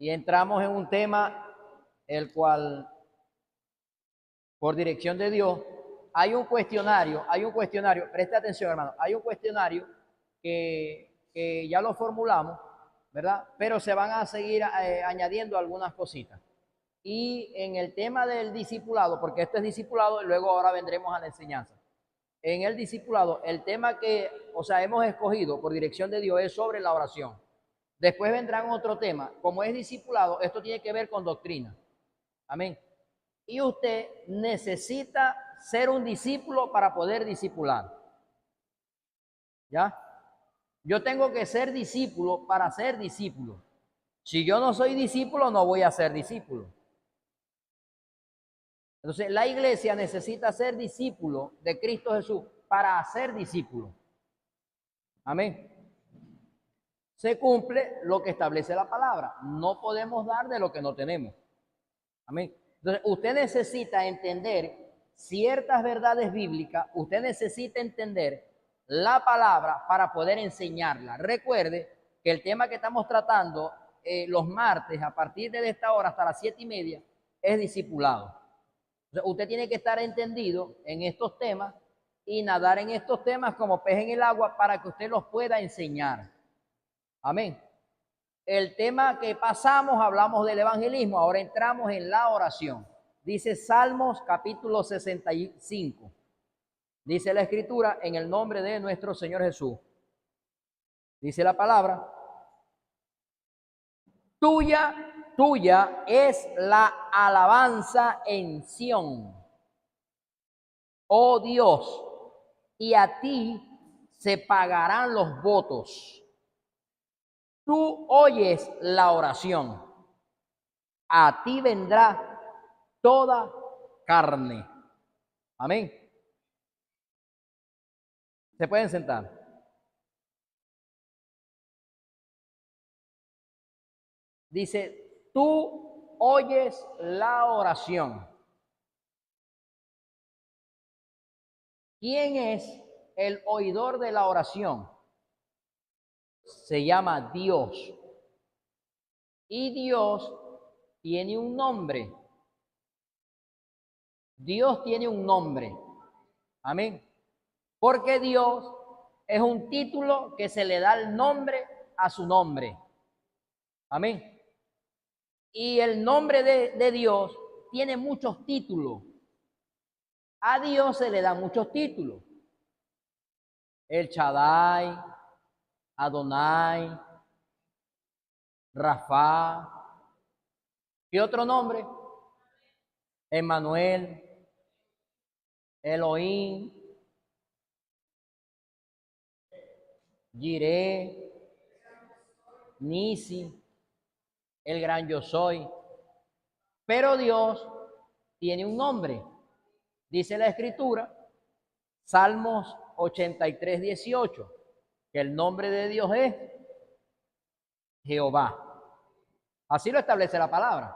Y entramos en un tema el cual, por dirección de Dios, hay un cuestionario, preste atención hermano, hay un cuestionario que ya lo formulamos, ¿verdad? Pero se van a seguir añadiendo algunas cositas. Y en el tema del discipulado, porque esto es discipulado y luego ahora vendremos a la enseñanza. En el discipulado, el tema que, hemos escogido por dirección de Dios es sobre la oración. Después vendrán otro tema. Como es discipulado, esto tiene que ver con doctrina. Amén. Y usted necesita ser un discípulo para poder discipular. ¿Ya? Yo tengo que ser discípulo para ser discípulo. Si yo no soy discípulo, no voy a ser discípulo. Entonces, la iglesia necesita ser discípulo de Cristo Jesús para ser discípulo. Amén. Se cumple lo que establece la palabra. No podemos dar de lo que no tenemos. Amén. Entonces, usted necesita entender ciertas verdades bíblicas, usted necesita entender la palabra para poder enseñarla. Recuerde que el tema que estamos tratando los martes a partir de esta hora hasta las 7:30 es discipulado. Entonces, usted tiene que estar entendido en estos temas y nadar en estos temas como pez en el agua para que usted los pueda enseñar. Amén. El tema que pasamos, hablamos del evangelismo, ahora entramos en la oración. Dice Salmos capítulo 65. Dice la escritura, en el nombre de nuestro Señor Jesús. Dice la palabra, tuya es la alabanza en Sión, oh Dios, y a ti se pagarán los votos. Tú oyes la oración, a ti vendrá toda carne. Amén. ¿Se pueden sentar? Dice, tú oyes la oración. ¿Quién es el oidor de la oración? Se llama Dios. Y Dios tiene un nombre. Dios tiene un nombre. Amén. Porque Dios es un título que se le da el nombre a su nombre. Amén. Y el nombre de Dios tiene muchos títulos. A Dios se le dan muchos títulos. El Shaddai, Adonai, Rafa. ¿Qué otro nombre? Emmanuel, Elohim, Jireh, Nisi, el gran yo soy. Pero Dios tiene un nombre. Dice la escritura, Salmos 83:18, que el nombre de Dios es Jehová. Así lo establece la palabra.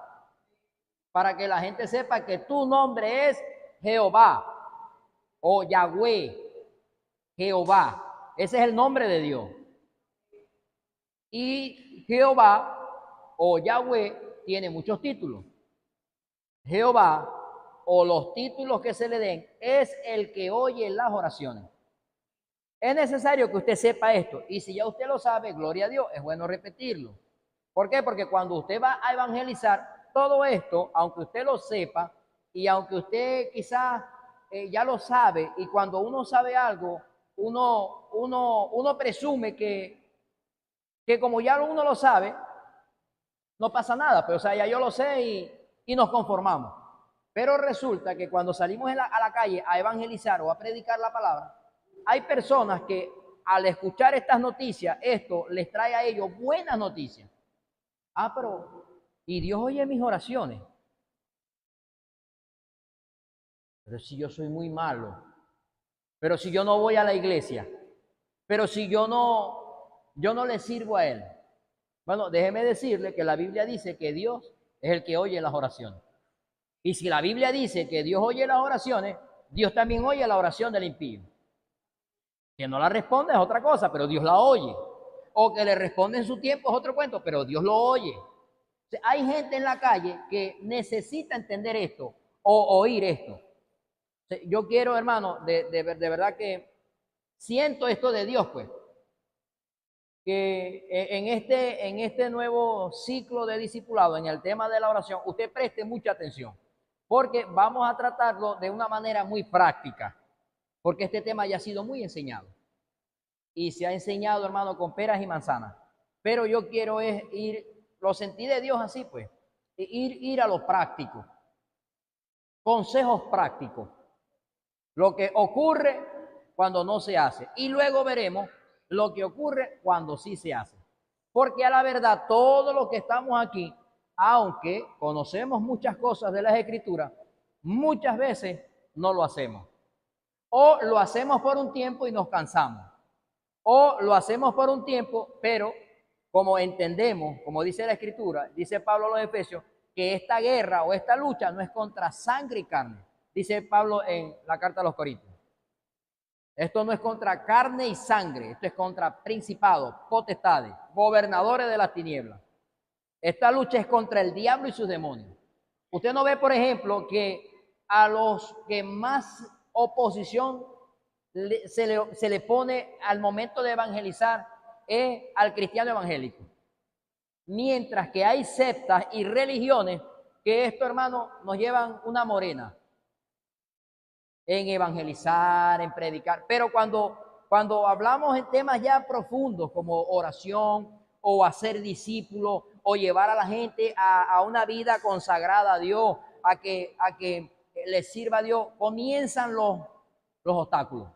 Para que la gente sepa que tu nombre es Jehová o Yahweh, Jehová. Ese es el nombre de Dios. Y Jehová o Yahweh tiene muchos títulos. Jehová o los títulos que se le den es el que oye las oraciones. Es necesario que usted sepa esto. Y si ya usted lo sabe, gloria a Dios, es bueno repetirlo. ¿Por qué? Porque cuando usted va a evangelizar, todo esto, aunque usted lo sepa y aunque usted quizás ya lo sabe, y cuando uno sabe algo, uno presume que como ya uno lo sabe, no pasa nada, pero ya yo lo sé y nos conformamos. Pero resulta que cuando salimos a la calle a evangelizar o a predicar la palabra, hay personas que al escuchar estas noticias, esto les trae a ellos buenas noticias. Pero, y Dios oye mis oraciones. Pero si yo soy muy malo, pero si yo no voy a la iglesia, pero si yo no le sirvo a Él. Bueno, déjeme decirle que la Biblia dice que Dios es el que oye las oraciones. Y si la Biblia dice que Dios oye las oraciones, Dios también oye la oración del impío. Que no la responde es otra cosa, pero Dios la oye. O que le responde en su tiempo es otro cuento, pero Dios lo oye. O Hay gente en la calle que necesita entender esto o oír esto. Yo quiero, hermano, de verdad que siento esto de Dios, pues, que en este nuevo ciclo de discipulado, en el tema de la oración, usted preste mucha atención, porque vamos a tratarlo de una manera muy práctica, porque este tema ya ha sido muy enseñado y se ha enseñado, hermano, con peras y manzanas. Pero yo quiero lo sentí de Dios así, pues, ir a lo práctico, consejos prácticos, lo que ocurre cuando no se hace, y luego veremos lo que ocurre cuando sí se hace. Porque a la verdad, todos los que estamos aquí, aunque conocemos muchas cosas de las Escrituras, muchas veces no lo hacemos. O lo hacemos por un tiempo y nos cansamos. O lo hacemos por un tiempo, pero como entendemos, como dice la Escritura, dice Pablo a los Efesios, que esta guerra o esta lucha no es contra sangre y carne. Dice Pablo en la carta a los Corintios. Esto no es contra carne y sangre, esto es contra principados, potestades, gobernadores de las tinieblas. Esta lucha es contra el diablo y sus demonios. Usted no ve, por ejemplo, que a los que más oposición se le pone al momento de evangelizar es al cristiano evangélico. Mientras que hay sectas y religiones que esto, hermano, nos llevan una morena en evangelizar, en predicar. Pero cuando hablamos en temas ya profundos como oración o hacer discípulos o llevar a la gente a una vida consagrada a Dios, a que les sirva a Dios, comienzan los obstáculos.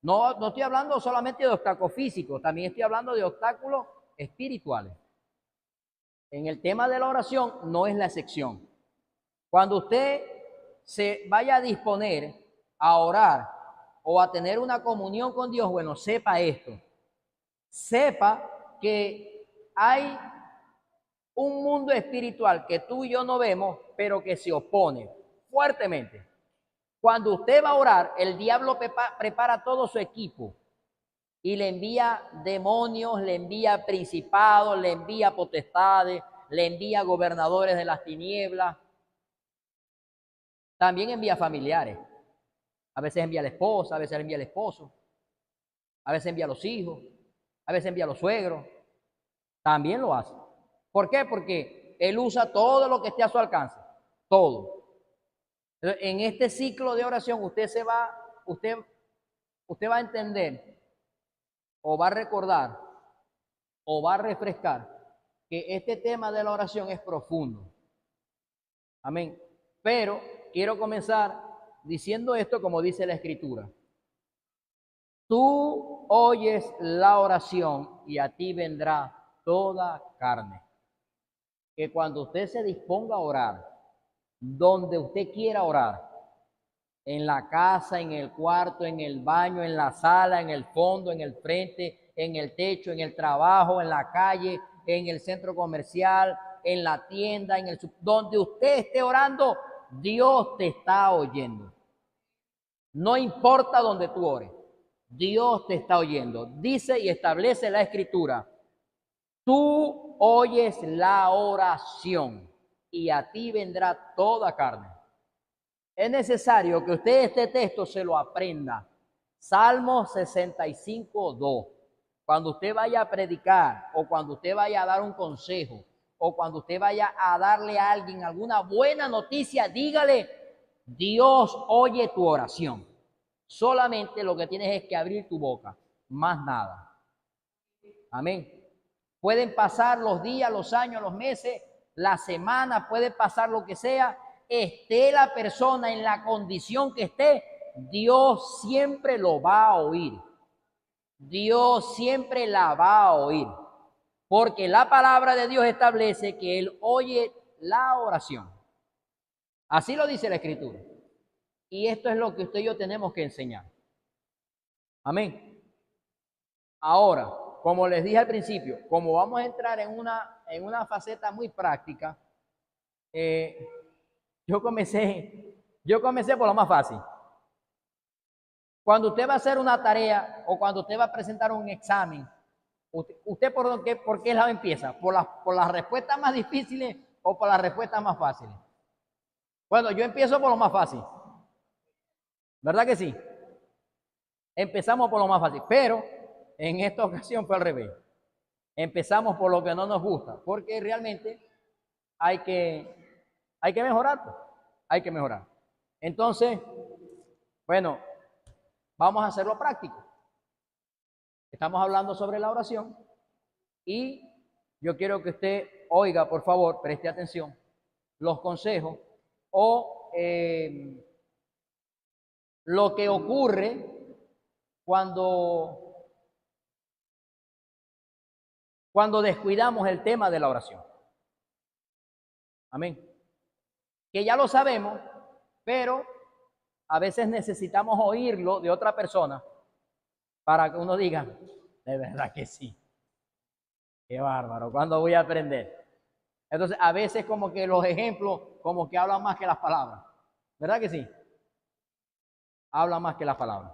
No estoy hablando solamente de obstáculos físicos, también estoy hablando de obstáculos espirituales. En el tema de la oración no es la excepción. Cuando usted se vaya a disponer a orar o a tener una comunión con Dios, bueno, sepa esto. Sepa que hay un mundo espiritual que tú y yo no vemos, pero que se opone fuertemente. Cuando usted va a orar, el diablo prepara todo su equipo y le envía demonios, le envía principados, le envía potestades, le envía gobernadores de las tinieblas. También envía familiares. A veces envía a la esposa, a veces envía al esposo, a veces envía a los hijos, a veces envía a los suegros. También lo hace. ¿Por qué? Porque él usa todo lo que esté a su alcance. Todo. En este ciclo de oración usted va a entender o va a recordar o va a refrescar que este tema de la oración es profundo. Amén. Pero quiero comenzar diciendo esto como dice la Escritura. Tú oyes la oración y a ti vendrá toda carne. Que cuando usted se disponga a orar, donde usted quiera orar, en la casa, en el cuarto, en el baño, en la sala, en el fondo, en el frente, en el techo, en el trabajo, en la calle, en el centro comercial, en la tienda, donde usted esté orando, Dios te está oyendo. No importa donde tú ores, Dios te está oyendo. Dice y establece la Escritura, tú oyes la oración y a ti vendrá toda carne. Es necesario que usted este texto se lo aprenda. Salmo 65:2. Cuando usted vaya a predicar o cuando usted vaya a dar un consejo o cuando usted vaya a darle a alguien alguna buena noticia, dígale, Dios oye tu oración. Solamente lo que tienes es que abrir tu boca, más nada. Amén. Pueden pasar los días, los años, los meses, la semana, puede pasar lo que sea, esté la persona en la condición que esté, Dios siempre lo va a oír. Dios siempre la va a oír. Porque la palabra de Dios establece que Él oye la oración. Así lo dice la Escritura. Y esto es lo que usted y yo tenemos que enseñar. Amén. Ahora, como les dije al principio, como vamos a entrar en una faceta muy práctica, yo comencé por lo más fácil. Cuando usted va a hacer una tarea o cuando usted va a presentar un examen, ¿usted por qué lado empieza? ¿Por las respuestas más difíciles o por las respuestas más fáciles? Bueno, yo empiezo por lo más fácil. ¿Verdad que sí? Empezamos por lo más fácil, pero en esta ocasión fue al revés. Empezamos por lo que no nos gusta, porque realmente hay que mejorar, pues. Hay que mejorar. Entonces, bueno, vamos a hacerlo práctico. Estamos hablando sobre la oración y yo quiero que usted oiga, por favor, preste atención, los consejos o lo que ocurre cuando descuidamos el tema de la oración. Amén. Que ya lo sabemos, pero a veces necesitamos oírlo de otra persona para que uno diga, de verdad que sí. Qué bárbaro, ¿cuándo voy a aprender? Entonces, a veces como que los ejemplos como que hablan más que las palabras. ¿Verdad que sí? Hablan más que las palabras.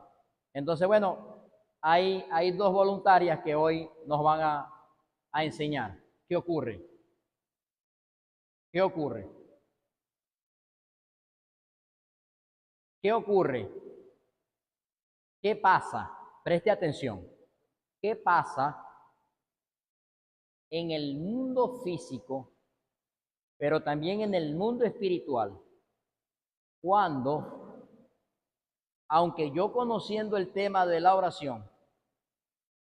Entonces, bueno, hay dos voluntarias que hoy nos van a enseñar. ¿Qué ocurre? ¿Qué ocurre? ¿Qué ocurre? ¿Qué pasa? Preste atención. ¿Qué pasa en el mundo físico, pero también en el mundo espiritual, cuando, aunque yo conociendo el tema de la oración,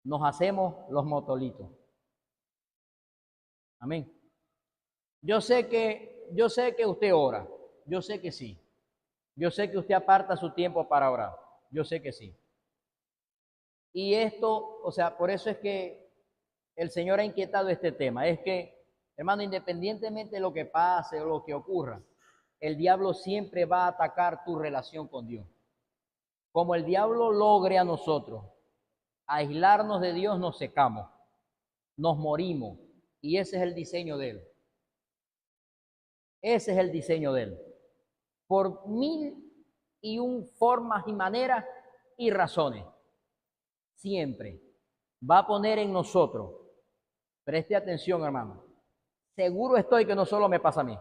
nos hacemos los motolitos? Amén. Yo sé que usted ora, yo sé que sí. Yo sé que usted aparta su tiempo para orar, yo sé que sí. Y esto, o sea, por eso es que el Señor ha inquietado este tema. Es que, hermano, independientemente de lo que pase o lo que ocurra, el diablo siempre va a atacar tu relación con Dios. Como el diablo logre a nosotros aislarnos de Dios, nos secamos, nos morimos. Y ese es el diseño de Él. Ese es el diseño de Él. Por 1001 formas y maneras y razones, siempre va a poner en nosotros, preste atención, hermano, seguro estoy que no solo me pasa a mí,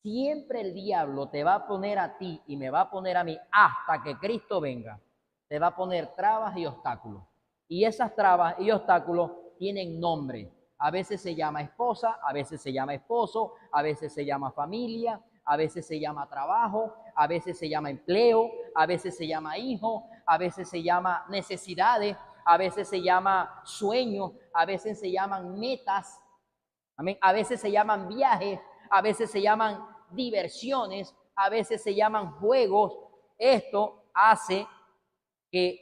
siempre el diablo te va a poner a ti y me va a poner a mí hasta que Cristo venga, te va a poner trabas y obstáculos. Y esas trabas y obstáculos tienen nombre. A veces se llama esposa, a veces se llama esposo, a veces se llama familia, a veces se llama trabajo, a veces se llama empleo, a veces se llama hijo, a veces se llama necesidades, a veces se llama sueños, a veces se llaman metas, amén, a veces se llaman viajes, a veces se llaman diversiones, a veces se llaman juegos. Esto hace que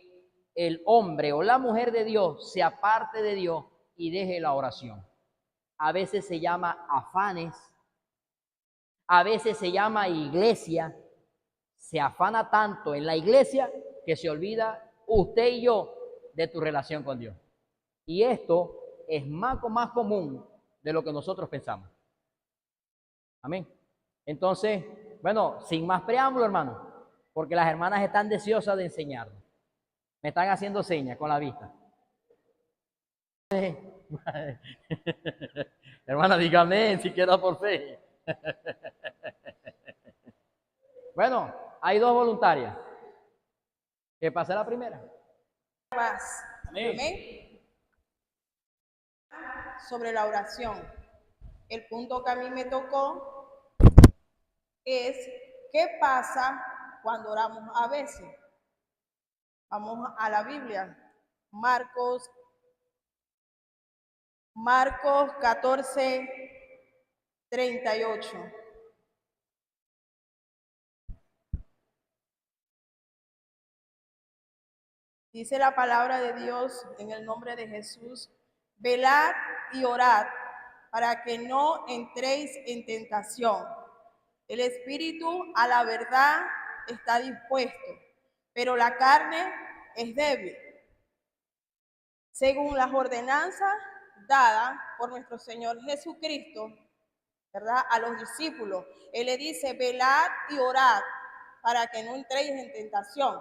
el hombre o la mujer de Dios se aparte de Dios y deje la oración. A veces se llama afanes, a veces se llama iglesia. Se afana tanto en la iglesia que se olvida usted y yo de tu relación con Dios. Y esto es más común de lo que nosotros pensamos. Amén. Entonces, bueno, sin más preámbulo, hermano, porque las hermanas están deseosas de enseñarnos. Me están haciendo señas con la vista. Hermana, dígame si queda por fe. Bueno, hay dos voluntarias. Que pase la primera. Amén. Amén. Sobre la oración. El punto que a mí me tocó es ¿qué pasa cuando oramos a veces? Vamos a la Biblia. Marcos 14, 38. Dice la palabra de Dios en el nombre de Jesús: velad y orad para que no entréis en tentación. El espíritu a la verdad está dispuesto, pero la carne es débil. Según las ordenanzas dadas por nuestro Señor Jesucristo, ¿verdad?, a los discípulos, Él le dice: velad y orad para que no entréis en tentación.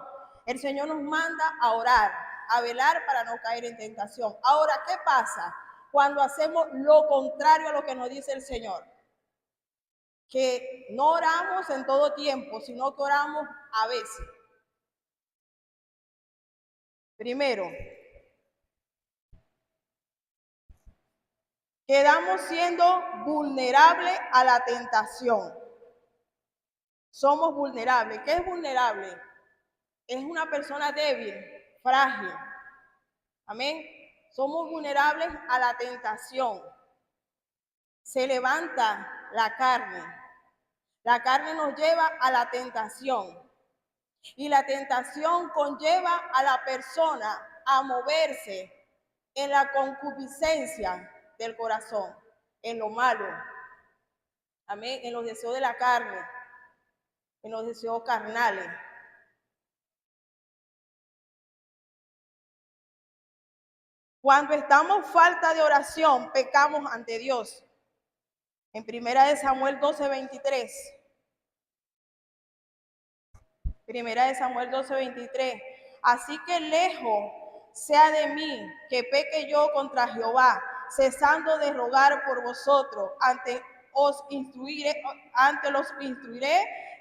El Señor nos manda a orar, a velar para no caer en tentación. Ahora, ¿qué pasa cuando hacemos lo contrario a lo que nos dice el Señor? que no oramos en todo tiempo, sino que oramos a veces. Primero, quedamos siendo vulnerables a la tentación. Somos vulnerables. ¿Qué es vulnerable? Es una persona débil, frágil. Amén. Somos vulnerables a la tentación. Se levanta la carne. La carne nos lleva a la tentación. Y la tentación conlleva a la persona a moverse en la concupiscencia del corazón, en lo malo. Amén. En los deseos de la carne, en los deseos carnales. Cuando estamos falta de oración, pecamos ante Dios. En 1 Samuel 12:23. 1 Samuel 12:23. Así que lejos sea de mí que peque yo contra Jehová, cesando de rogar por vosotros, antes los instruiré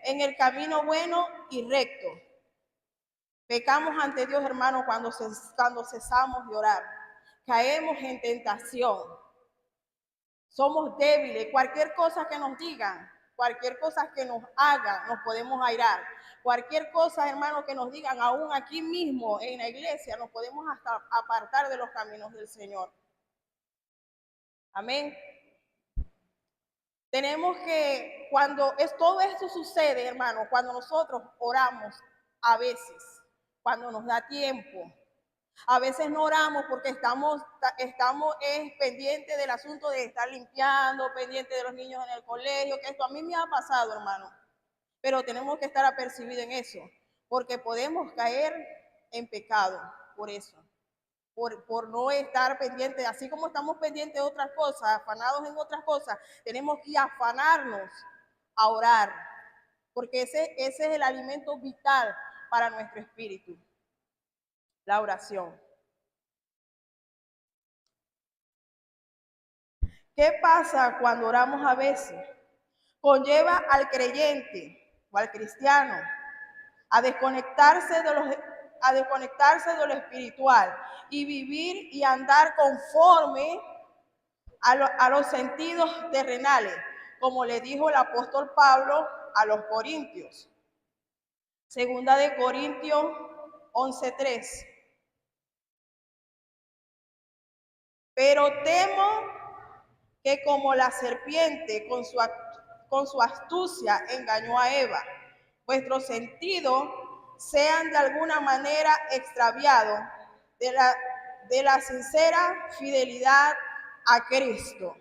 en el camino bueno y recto. Pecamos ante Dios, hermano, cuando cesamos de orar. Caemos en tentación. Somos débiles. Cualquier cosa que nos digan, cualquier cosa que nos hagan, nos podemos airar. Cualquier cosa, hermano, que nos digan, aún aquí mismo en la iglesia, nos podemos hasta apartar de los caminos del Señor. Amén. Tenemos que, todo esto sucede, hermano, cuando nosotros oramos a veces, cuando nos da tiempo. A veces no oramos porque estamos pendientes del asunto de estar limpiando, pendientes de los niños en el colegio, que esto a mí me ha pasado, hermano. Pero tenemos que estar apercibidos en eso, porque podemos caer en pecado por eso, por no estar pendientes, así como estamos pendientes de otras cosas, afanados en otras cosas, tenemos que afanarnos a orar, porque ese es el alimento vital para nuestro espíritu, la oración. ¿Qué pasa cuando oramos a veces? Conlleva al creyente o al cristiano a desconectarse de lo espiritual y vivir y andar conforme a los sentidos terrenales, como le dijo el apóstol Pablo a los corintios. Segunda de Corintios 11:3. Pero temo que como la serpiente con su astucia engañó a Eva, vuestros sentidos sean de alguna manera extraviados de la sincera fidelidad a Cristo.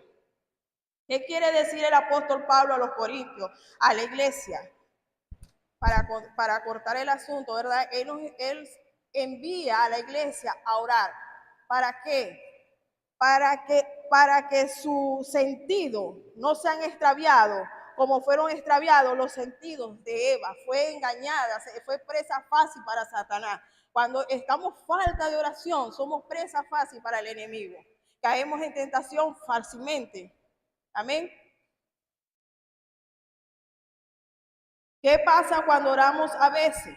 ¿Qué quiere decir el apóstol Pablo a los corintios, a la iglesia? Para cortar el asunto, ¿verdad? Él envía a la iglesia a orar. ¿Para qué? Para que su sentido no sean extraviados, como fueron extraviados los sentidos de Eva. Fue engañada, fue presa fácil para Satanás. Cuando estamos falta de oración, somos presa fácil para el enemigo. Caemos en tentación fácilmente. Amén. ¿Qué pasa cuando oramos a veces?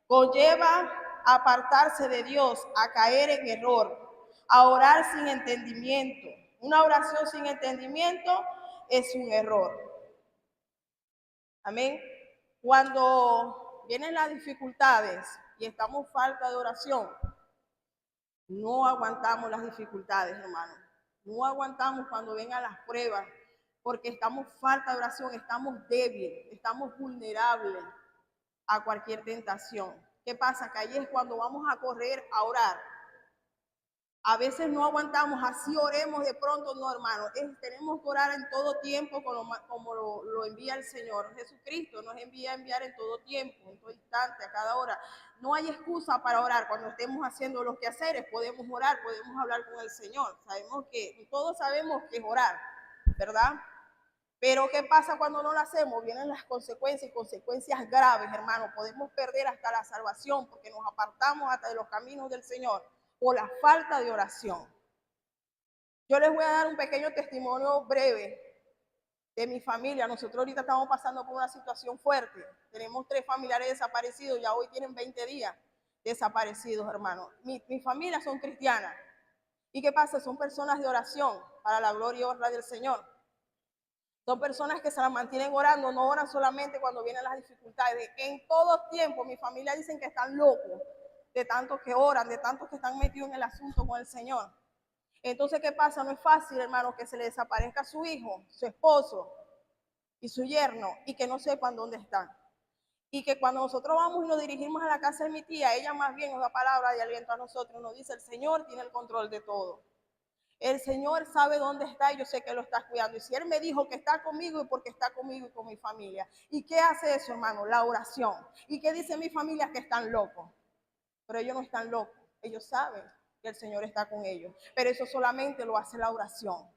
Conlleva a apartarse de Dios, a caer en error, a orar sin entendimiento. Una oración sin entendimiento es un error. Amén. Cuando vienen las dificultades y estamos falta de oración, no aguantamos las dificultades, hermano. No aguantamos cuando vengan las pruebas, porque estamos falta de oración, estamos débiles, estamos vulnerables a cualquier tentación. ¿Qué pasa? Que ahí es cuando vamos a correr a orar. A veces no aguantamos, así oremos de pronto, no, hermano. Tenemos que orar en todo tiempo como lo envía el Señor. Jesucristo nos envía a enviar en todo tiempo, en todo instante, a cada hora. No hay excusa para orar. Cuando estemos haciendo los quehaceres, podemos orar, podemos hablar con el Señor. Todos sabemos que es orar, ¿verdad? Pero ¿qué pasa cuando no lo hacemos? Vienen las consecuencias y consecuencias graves, hermano. Podemos perder hasta la salvación porque nos apartamos hasta de los caminos del Señor por la falta de oración. Yo les voy a dar un pequeño testimonio breve de mi familia. Nosotros ahorita estamos pasando por una situación fuerte. Tenemos 3 familiares desaparecidos, ya hoy tienen 20 días desaparecidos, hermano. Mi familia son cristianas. ¿Y qué pasa? Son personas de oración para la gloria y honra del Señor. Son personas que se la mantienen orando, no oran solamente cuando vienen las dificultades. En todo tiempo, mi familia dicen que están locos, de tantos que oran, de tantos que están metidos en el asunto con el Señor. Entonces, ¿qué pasa? No es fácil, hermano, que se le desaparezca su hijo, su esposo y su yerno, y que no sepan dónde están. Y que cuando nosotros vamos y nos dirigimos a la casa de mi tía, ella más bien nos da palabra de aliento a nosotros, nos dice: el Señor tiene el control de todo. El Señor sabe dónde está y yo sé que lo está cuidando. Y si Él me dijo que está conmigo, es porque está conmigo y con mi familia. ¿Y qué hace eso, hermano? La oración. ¿Y qué dice mi familia? Que están locos. Pero ellos no están locos. Ellos saben que el Señor está con ellos. Pero eso solamente lo hace la oración.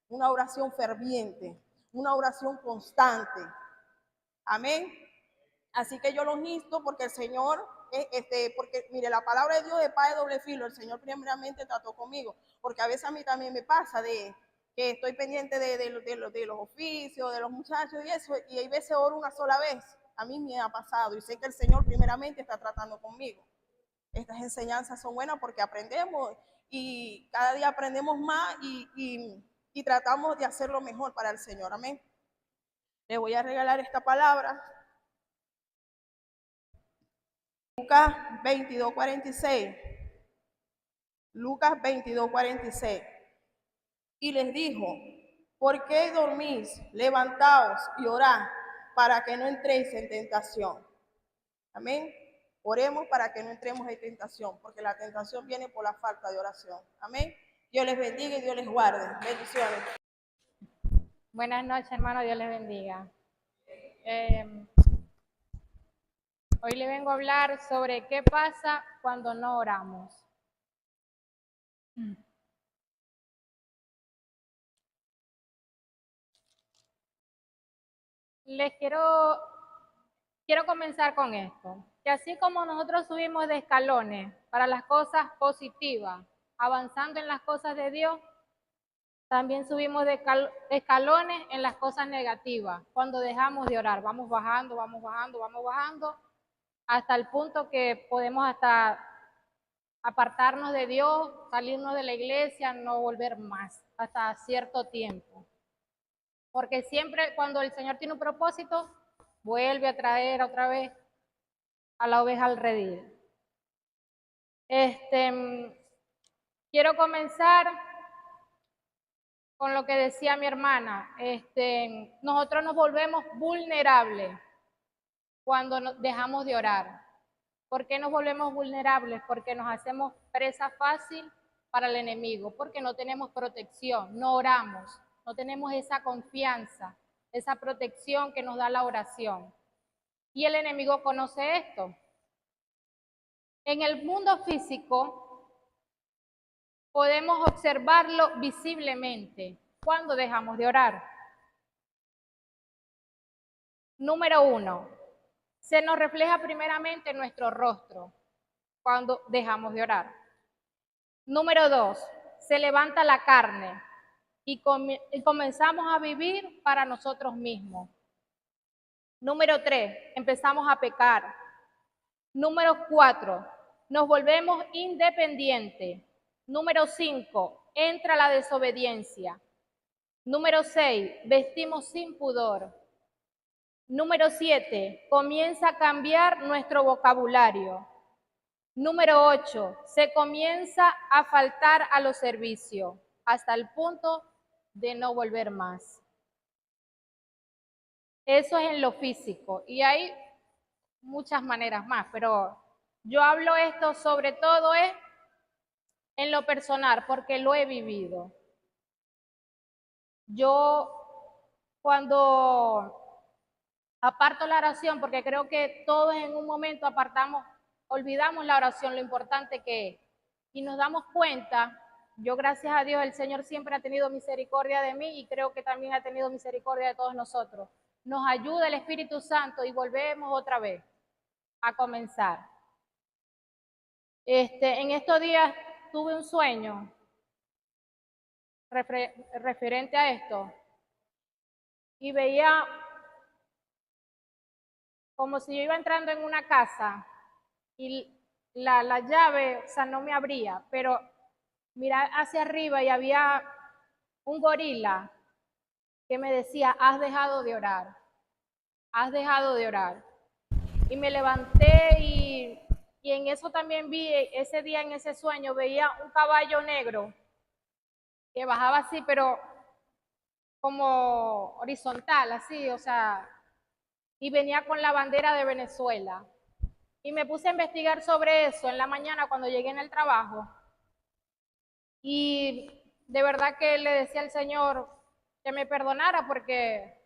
Una oración ferviente. Una oración constante. Amén. Así que yo los insto porque el Señor, porque mire, la palabra de Dios es espada de doble filo. El Señor primeramente trató conmigo, porque a veces a mí también me pasa de que estoy pendiente de los oficios, de los muchachos y eso, y hay veces oro una sola vez. A mí me ha pasado y sé que el Señor primeramente está tratando conmigo. Estas enseñanzas son buenas porque aprendemos y cada día aprendemos más y tratamos de hacerlo mejor para el Señor. Amén. Le voy a regalar esta palabra. Lucas 22:46. Lucas 22:46. Y les dijo: ¿por qué dormís? Levantaos y orad para que no entréis en tentación. Amén. Oremos para que no entremos en tentación, porque la tentación viene por la falta de oración. Amén. Dios les bendiga y Dios les guarde. Bendiciones. Buenas noches, hermano, Dios les bendiga. Hoy le vengo a hablar sobre qué pasa cuando no oramos. Les quiero comenzar con esto, que así como nosotros subimos de escalones para las cosas positivas, avanzando en las cosas de Dios, también subimos de escalones en las cosas negativas, cuando dejamos de orar. Vamos bajando, vamos bajando, vamos bajando, hasta el punto que podemos hasta apartarnos de Dios, salirnos de la iglesia, no volver más, hasta cierto tiempo. Porque siempre cuando el Señor tiene un propósito, vuelve a traer otra vez a la oveja al redil. Quiero comenzar con lo que decía mi hermana. Nosotros nos volvemos vulnerables cuando dejamos de orar. ¿Por qué nos volvemos vulnerables? Porque nos hacemos presa fácil para el enemigo, porque no tenemos protección, no oramos, no tenemos esa confianza, esa protección que nos da la oración. Y el enemigo conoce esto. En el mundo físico podemos observarlo visiblemente cuando dejamos de orar. Número 1, se nos refleja primeramente en nuestro rostro cuando dejamos de orar. Número 2, se levanta la carne y comenzamos a vivir para nosotros mismos. Número 3, empezamos a pecar. Número 4, nos volvemos independientes. Número 5, entra la desobediencia. Número 6, vestimos sin pudor. Número 7, comienza a cambiar nuestro vocabulario. Número 8, se comienza a faltar a los servicios hasta el punto de no volver más. Eso es en lo físico y hay muchas maneras más, pero yo hablo esto sobre todo es en lo personal porque lo he vivido. Yo cuando aparto la oración, porque creo que todos en un momento olvidamos la oración, lo importante que es, y nos damos cuenta, yo gracias a Dios, el Señor siempre ha tenido misericordia de mí y creo que también ha tenido misericordia de todos nosotros. Nos ayuda el Espíritu Santo y volvemos otra vez a comenzar. En estos días tuve un sueño referente a esto y veía como si yo iba entrando en una casa y la llave, o sea, no me abría, pero mira hacia arriba y había un gorila que me decía, has dejado de orar, has dejado de orar. Y me levanté y en eso también vi, ese día en ese sueño, veía un caballo negro que bajaba así, pero como horizontal, así, o sea, y venía con la bandera de Venezuela. Y me puse a investigar sobre eso en la mañana cuando llegué en el trabajo. Y de verdad que le decía al Señor que me perdonara porque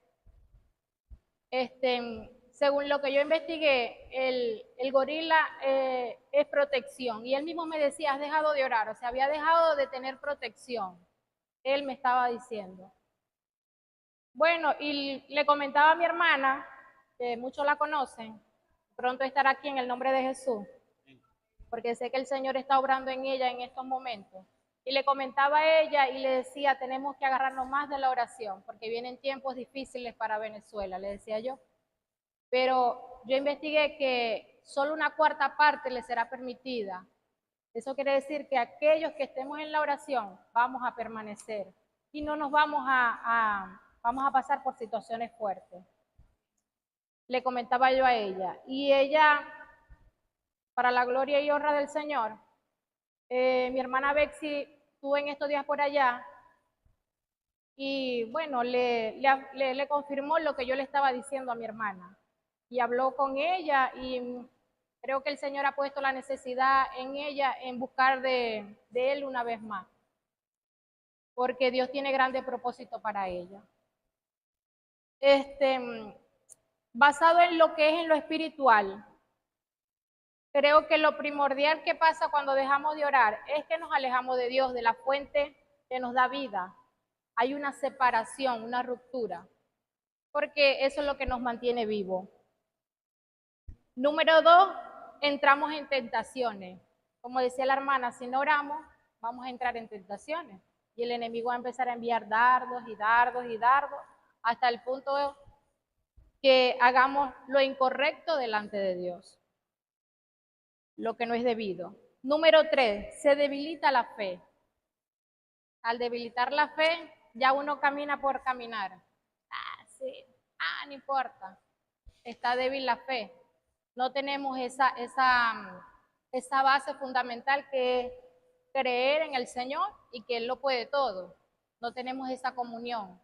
según lo que yo investigué, el gorila es protección. Y él mismo me decía, has dejado de orar, o sea, había dejado de tener protección. Él me estaba diciendo. Bueno, y le comentaba a mi hermana, que muchos la conocen, pronto estará aquí en el nombre de Jesús, porque sé que el Señor está obrando en ella en estos momentos. Y le comentaba a ella y le decía, tenemos que agarrarnos más de la oración, porque vienen tiempos difíciles para Venezuela, le decía yo. Pero yo investigué que solo una cuarta parte le será permitida. Eso quiere decir que aquellos que estemos en la oración vamos a permanecer y no nos vamos a pasar por situaciones fuertes. Le comentaba yo a ella. Y ella, para la gloria y honra del Señor, mi hermana Bexy estuvo en estos días por allá y bueno, le confirmó lo que yo le estaba diciendo a mi hermana. Y habló con ella y creo que el Señor ha puesto la necesidad en ella en buscar de Él una vez más, porque Dios tiene grandes propósitos para ella. Basado en lo que es en lo espiritual, creo que lo primordial que pasa cuando dejamos de orar es que nos alejamos de Dios, de la fuente que nos da vida. Hay una separación, una ruptura, porque eso es lo que nos mantiene vivos. Número 2, entramos en tentaciones. Como decía la hermana, si no oramos, vamos a entrar en tentaciones. Y el enemigo va a empezar a enviar dardos y dardos y dardos, hasta el punto que hagamos lo incorrecto delante de Dios, lo que no es debido. Número 3, se debilita la fe. Al debilitar la fe, ya uno camina por caminar. Sí, no importa, está débil la fe. No tenemos esa base fundamental que es creer en el Señor y que Él lo puede todo. No tenemos esa comunión.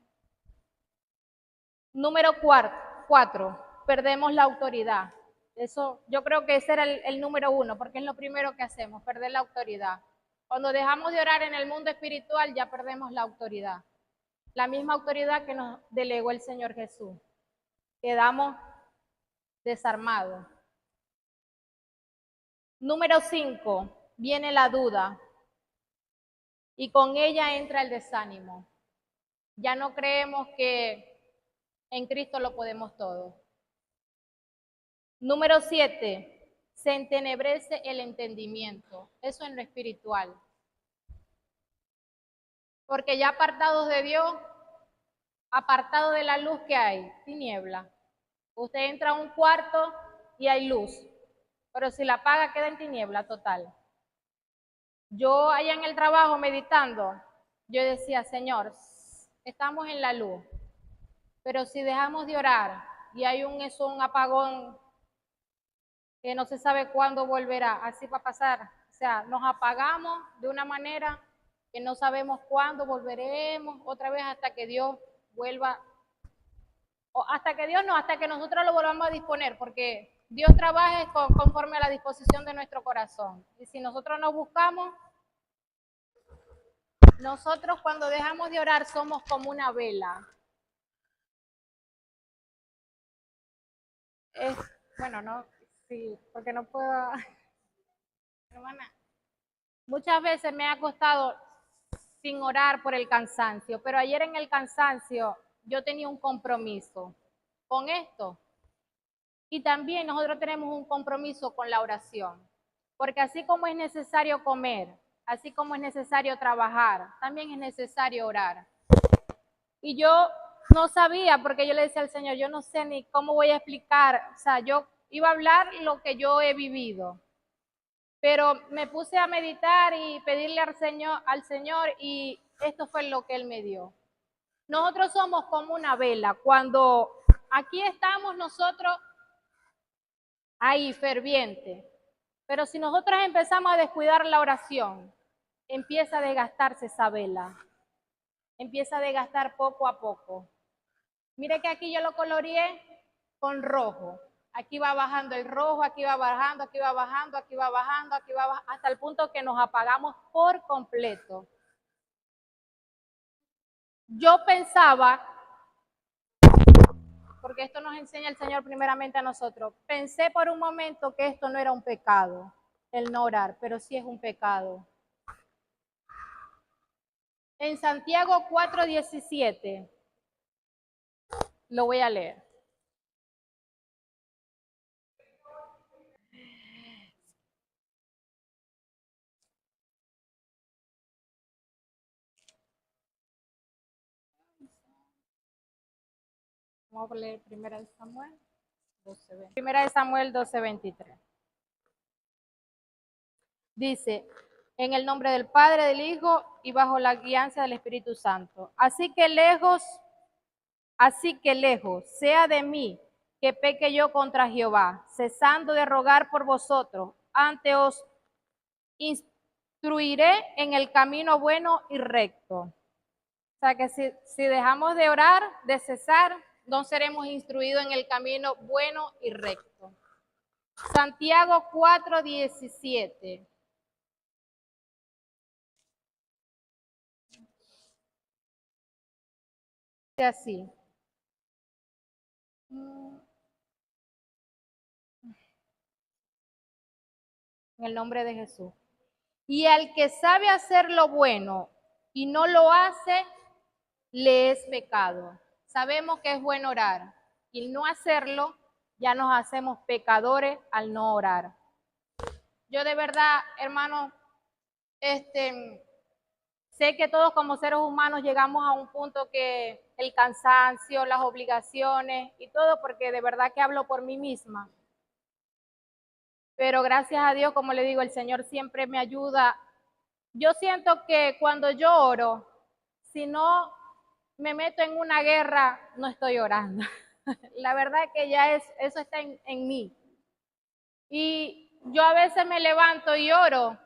Número 4, perdemos la autoridad. Eso, yo creo que ese era el número 1, porque es lo primero que hacemos, perder la autoridad. Cuando dejamos de orar en el mundo espiritual, ya perdemos la autoridad. La misma autoridad que nos delegó el Señor Jesús. Quedamos desarmados. Número 5, viene la duda y con ella entra el desánimo. Ya no creemos que en Cristo lo podemos todo. Número 7, se entenebrece el entendimiento. Eso en lo espiritual. Porque ya apartados de Dios, apartados de la luz que hay, tiniebla. Usted entra a un cuarto y hay luz, pero si la apaga queda en tiniebla total. Yo allá en el trabajo meditando, yo decía, Señor, estamos en la luz, pero si dejamos de orar y hay un apagón que no se sabe cuándo volverá, así va a pasar. O sea, nos apagamos de una manera que no sabemos cuándo volveremos otra vez hasta que Dios vuelva, o hasta que Dios no, hasta que nosotros lo volvamos a disponer, porque Dios trabaja conforme a la disposición de nuestro corazón. Y si nosotros nos buscamos, nosotros cuando dejamos de orar somos como una vela. Bueno, no, sí, porque no puedo. Hermana, muchas veces me ha costado sin orar por el cansancio, pero ayer en el cansancio yo tenía un compromiso con esto. Y también nosotros tenemos un compromiso con la oración, porque así como es necesario comer, así como es necesario trabajar, también es necesario orar. Y yo no sabía, porque yo le decía al Señor, yo no sé ni cómo voy a explicar, o sea, yo iba a hablar lo que yo he vivido, pero me puse a meditar y pedirle al Señor y esto fue lo que Él me dio. Nosotros somos como una vela, cuando aquí estamos nosotros ahí ferviente, pero si nosotros empezamos a descuidar la oración, empieza a desgastarse esa vela, empieza a desgastar poco a poco. Mire que aquí yo lo coloreé con rojo. Aquí va bajando el rojo, aquí va bajando, aquí va bajando, aquí va bajando, aquí va bajando, hasta el punto que nos apagamos por completo. Yo pensaba, porque esto nos enseña el Señor primeramente a nosotros, pensé por un momento que esto no era un pecado, el no orar, pero sí es un pecado. En Santiago 4:17, lo voy a leer. Vamos a leer Primera de Samuel 12:23. Primera de Samuel 12:23. Dice, en el nombre del Padre, del Hijo y bajo la guianza del Espíritu Santo. Así que lejos sea de mí que peque yo contra Jehová, cesando de rogar por vosotros, antes os instruiré en el camino bueno y recto. O sea que si dejamos de orar, de cesar, no seremos instruidos en el camino bueno y recto. Santiago 4:17. Así. En el nombre de Jesús. Y al que sabe hacer lo bueno y no lo hace, le es pecado. Sabemos que es bueno orar y no hacerlo, ya nos hacemos pecadores al no orar. Yo de verdad, hermano, sé que todos como seres humanos llegamos a un punto que el cansancio, las obligaciones y todo, porque de verdad que hablo por mí misma. Pero gracias a Dios, como le digo, el Señor siempre me ayuda. Yo siento que cuando yo oro, si no me meto en una guerra, no estoy orando. La verdad que ya eso está en mí. Y yo a veces me levanto y oro.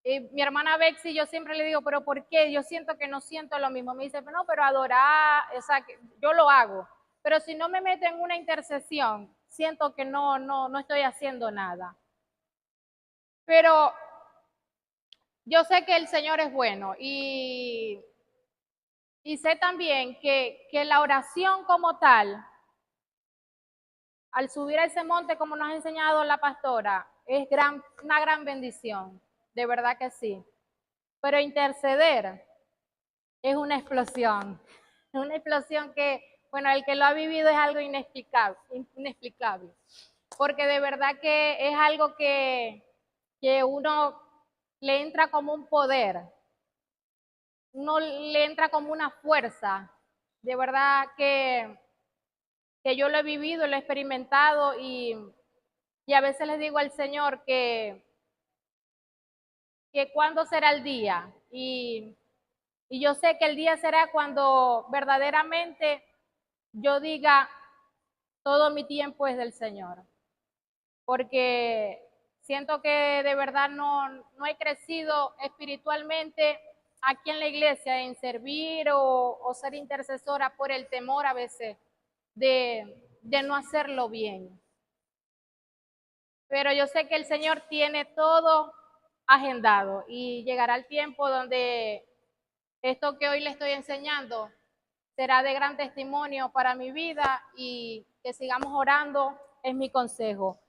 Y mi hermana Bexy, yo siempre le digo, pero ¿por qué? Yo siento que no siento lo mismo. Me dice, no, pero adorar, o sea, que yo lo hago. Pero si no me meto en una intercesión, siento que no estoy haciendo nada. Pero yo sé que el Señor es bueno y sé también que la oración como tal, al subir a ese monte, como nos ha enseñado la pastora, es una gran bendición, de verdad que sí. Pero interceder es una explosión que, bueno, el que lo ha vivido es algo inexplicable, porque de verdad que es algo que uno le entra como un poder, uno le entra como una fuerza, de verdad que yo lo he vivido, lo he experimentado y a veces les digo al Señor que cuándo será el día y yo sé que el día será cuando verdaderamente yo diga todo mi tiempo es del Señor, porque siento que de verdad no he crecido espiritualmente aquí en la iglesia en servir o ser intercesora por el temor a veces de no hacerlo bien. Pero yo sé que el Señor tiene todo agendado y llegará el tiempo donde esto que hoy le estoy enseñando será de gran testimonio para mi vida y que sigamos orando es mi consejo.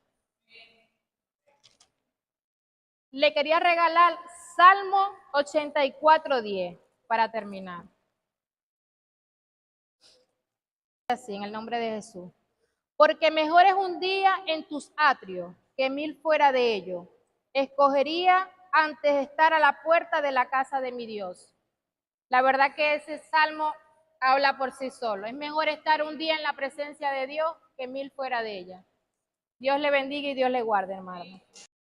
Le quería regalar Salmo 84:10 para terminar. Así, en el nombre de Jesús. Porque mejor es un día en tus atrios que 1000 fuera de ellos. Escogería antes estar a la puerta de la casa de mi Dios. La verdad que ese salmo habla por sí solo. Es mejor estar un día en la presencia de Dios que 1000 fuera de ella. Dios le bendiga y Dios le guarde, hermano.